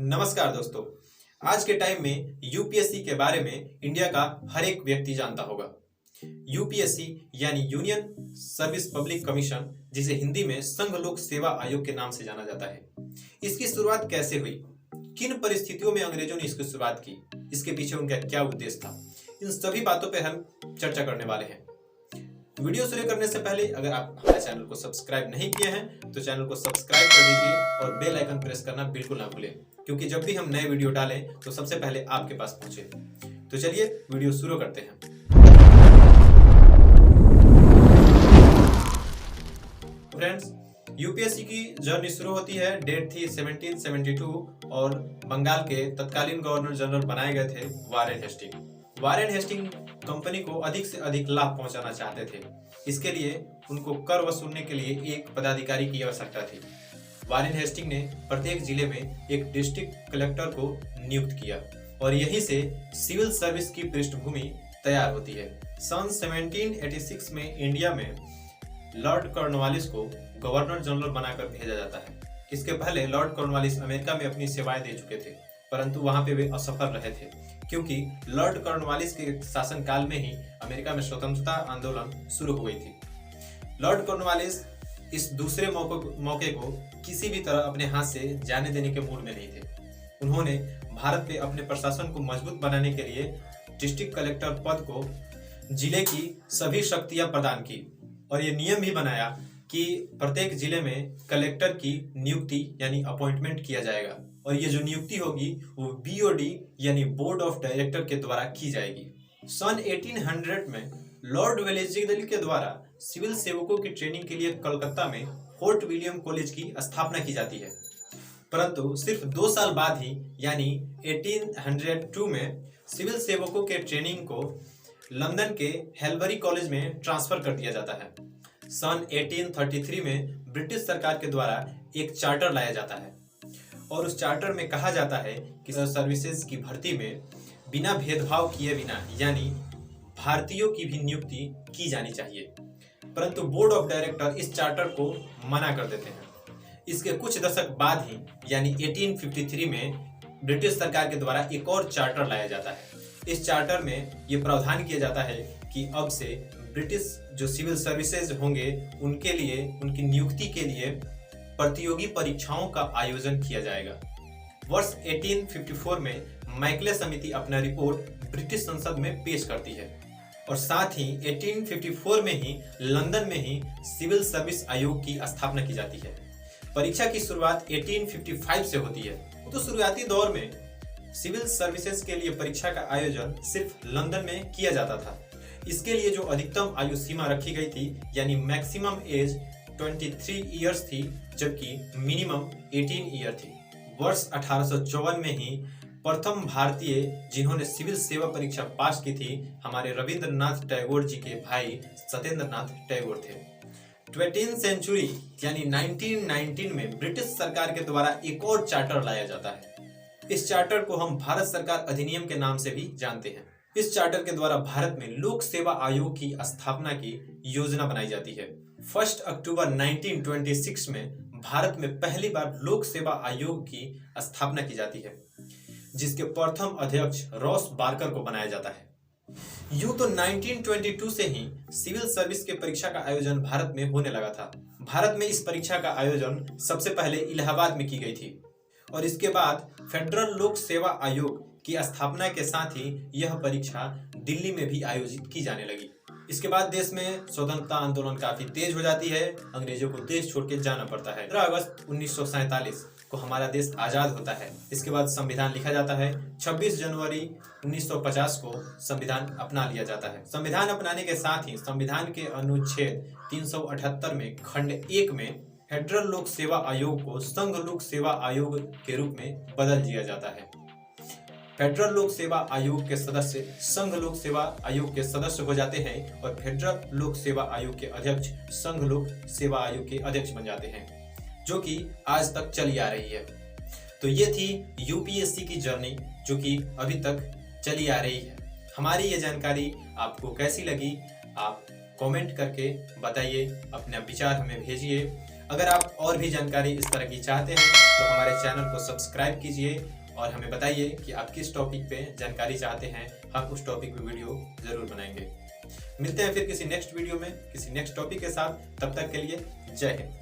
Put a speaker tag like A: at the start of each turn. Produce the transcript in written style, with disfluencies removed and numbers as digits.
A: नमस्कार दोस्तों। आज के टाइम में यूपीएससी के बारे में इंडिया का हर एक व्यक्ति जानता होगा। यूपीएससी यानी यूनियन सर्विस पब्लिक कमीशन, जिसे हिंदी में संघ लोक सेवा आयोग के नाम से जाना जाता है। इसकी शुरुआत कैसे हुई, किन परिस्थितियों में अंग्रेजों ने इसकी शुरुआत की, इसके पीछे उनका क्या उद्देश्य था, इन सभी बातों पर हम चर्चा करने वाले हैं। वीडियो शुरू करने से पहले अगर आप हमारे चैनल को सब्सक्राइब नहीं किए हैं तो चैनल को सब्सक्राइब कर दीजिए और बेल आइकन प्रेस करना बिल्कुल ना भूलें, क्योंकि जब भी हम नए वीडियो डालें तो सबसे पहले आपके पास पहुंचे। तो चलिए वीडियो शुरू करते हैं। फ्रेंड्स, यूपीएससी की जर्नी शुरू होती है। डेट थी 1772 और बंगाल के तत्कालीन गवर्नर जनरल बनाए गए थे Warren Hasting. Warren Hasting company को अधिक से अधिक लाभ पहुंचाना चाहते थे। इसके लिए उनको कर वसूलने के लिए एक पदाधिकारी की आवश्यकता थी। वारेन हेस्टिंग ने प्रत्येक जिले में एक डिस्ट्रिक्ट कलेक्टर को नियुक्त किया और यहीं से सिविल सर्विस की पृष्ठभूमि तैयार होती है। सन 1786 में इंडिया में लॉर्ड कॉर्नवालिस को गवर्नर जनरल बनाकर भेजा जाता है। इसके पहले लॉर्ड कॉर्नवालिस अमेरिका में अपनी सेवाएं दे चुके थे, परंतु वहां पे वे असफल रहे थे, क्योंकि लॉर्ड कॉर्नवालिस के शासनकाल में ही अमेरिका में स्वतंत्रता आंदोलन शुरू हो गई थी। लॉर्ड कॉर्नवालिस इस दूसरे मौके को किसी भी तरह अपने हाथ से जाने देने के मूड में नहीं थे। उन्होंने भारत में अपने प्रशासन को मजबूत बनाने के लिए डिस्ट्रिक्ट कलेक्टर पद को जिले की सभी शक्तियां प्रदान की और ये नियम भी बनाया कि प्रत्येक जिले में कलेक्टर की नियुक्ति यानी अपॉइंटमेंट किया जाएगा और ये जो नियुक्ति होगी वो बीओडी यानी बोर्ड ऑफ डायरेक्टर के द्वारा की जाएगी। सन 1800 में लॉर्ड वेलेस्ली के द्वारा सिविल सेवकों की ट्रेनिंग के लिए कलकत्ता में फोर्ट विलियम कॉलेज की स्थापना की जाती है, परंतु सिर्फ 2 साल बाद ही यानी 1802 में सिविल सेवकों के ट्रेनिंग को लंदन के हेल्बरी कॉलेज में ट्रांसफर कर दिया जाता है। सन 1833 में ब्रिटिश सरकार के द्वारा एक चार्टर लाया जाता है और उस चार्टर में कहा जाता है कि सर्विसेज की भर्ती में बिना भेदभाव किए बिना यानी भारतीयों की भी नियुक्ति की जानी चाहिए, परंतु बोर्ड ऑफ डायरेक्टर इस चार्टर को मना कर देते हैं। इसके कुछ दशक बाद ही यानी 1853 में ब्रिटिश सरकार के द्वारा एक और चार्टर लाया जाता है। इस चार्टर में ये प्रावधान किया जाता है कि अब से ब्रिटिश जो सिविल सर्विसेज होंगे उनके लिए उनकी नियुक्ति के लिए प्रतियोगी परीक्षाओं का आयोजन किया जाएगा। वर्ष 1854 में मैकले समिति अपना रिपोर्ट ब्रिटिश संसद में पेश करती है और साथ ही 1854 में ही लंदन में ही सिविल सर्विस आयोग की स्थापना की जाती है। परीक्षा की शुरुआत 1855 से होती है। तो शुरुआती दौर में सिविल सर्विसेज के लिए परीक्षा का आयोजन सिर्फ लंदन में किया जाता था। इसके लिए जो अधिकतम आयु सीमा रखी गई थी यानी मैक्सिमम एज 23 इयर्स थी, जबकि मिनिमम 18 ईयर थी। वर्ष 1854 में ही प्रथम भारतीय जिन्होंने सिविल सेवा परीक्षा पास की थी हमारे रविंद्रनाथ टैगोर जी के भाई सत्येंद्रनाथ टैगोर थे। 20th सेंचुरी यानी 1919 में ब्रिटिश सरकार के द्वारा एक और चार्टर लाया जाता है। इस चार्टर को हम भारत सरकार अधिनियम के नाम से भी जानते हैं। इस चार्टर के द्वारा भारत में लोक सेवा आयोग की स्थापना की योजना बनाई जाती है। 1 अक्टूबर 1926 में भारत में पहली बार लोक सेवा आयोग की स्थापना की जाती है, जिसके प्रथम अध्यक्ष रॉस बार्कर को बनाया जाता है। यूं तो 1922 से ही सिविल सर्विस के परीक्षा का आयोजन भारत में होने लगा था। भारत में इस परीक्षा का आयोजन सबसे पहले इलाहाबाद में की गई थी और इसके बाद फेडरल लोक सेवा आयोग की स्थापना के साथ ही यह परीक्षा दिल्ली में भी आयोजित की जाने लगी। इसके बाद देश में स्वतंत्रता आंदोलन काफी तेज हो जाती है। अंग्रेजों को देश छोड़ के जाना पड़ता है। 15 अगस्त 1947 को हमारा देश आजाद होता है। इसके बाद संविधान लिखा जाता है। 26 जनवरी 1950 को संविधान अपना लिया जाता है। संविधान अपनाने के साथ ही संविधान के अनुच्छेद 378 में खंड 1 में फेडरल लोक सेवा आयोग को संघ लोक सेवा आयोग के रूप में बदल दिया जाता है। फेडरल लोक सेवा आयोग के सदस्य संघ लोक सेवा आयोग के सदस्य हो जाते हैं और फेडरल लोक सेवा आयोग के अध्यक्ष संघ लोक सेवा आयोग के अध्यक्ष बन जाते हैं, जो कि आज तक चली आ रही है। तो ये थी यूपीएससी की जर्नी जो कि अभी तक चली आ रही है। हमारी ये जानकारी आपको कैसी लगी आप कमेंट करके बताइए, अपने विचार हमें भेजिए। अगर आप और भी जानकारी इस तरह की चाहते हैं तो हमारे चैनल को सब्सक्राइब कीजिए और हमें बताइए कि आप किस टॉपिक पे जानकारी चाहते हैं। हम उस टॉपिक पे वीडियो जरूर बनाएंगे। मिलते हैं फिर किसी नेक्स्ट वीडियो में किसी नेक्स्ट टॉपिक के साथ। तब तक के लिए जय हिंद।